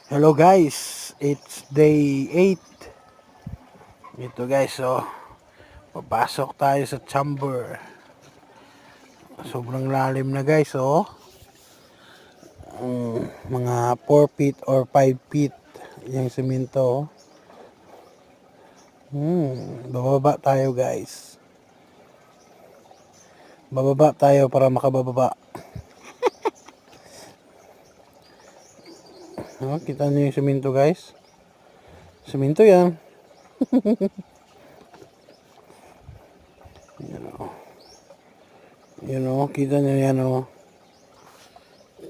Hello guys, it's day 8. Ito guys, so papasok tayo sa chamber. Sobrang lalim na guys, oh. Mga 4 feet or 5 feet yung semento. Bababa tayo guys. Bababa tayo para makababa. Oh, kita niyo yung semento guys. Semento yan. Yan o, kita niyo yan o.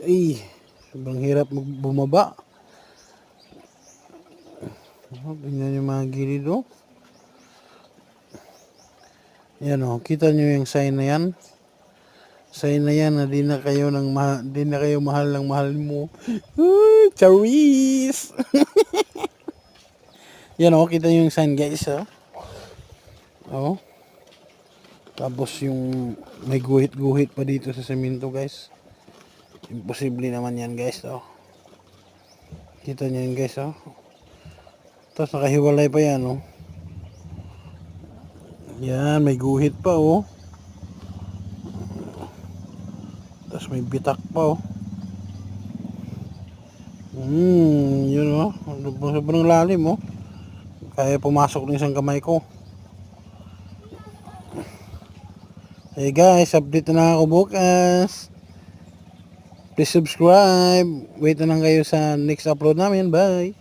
Ay, sobrang hirap bumaba. Oh, tingnan yung mga gilid o. Yan o, kita niyo yung sign na yan. Sign na yan na di na kayo mahal ng mahal mo. Charis! Yan o, kita nyo yung sign guys, ha? O. Tapos yung may guhit-guhit pa dito sa semento guys. Imposible naman yan guys, o. Kita nyo yun guys, o. Tapos nakahiwalay pa yan, o. Yan, may guhit pa, o. Tapos may bitak pa, o. Yun, o. Sobrang lalim, o. Kaya pumasok ng isang kamay ko. Hey guys, update na ako bukas. Please subscribe. Wait na lang kayo sa next upload namin. Bye.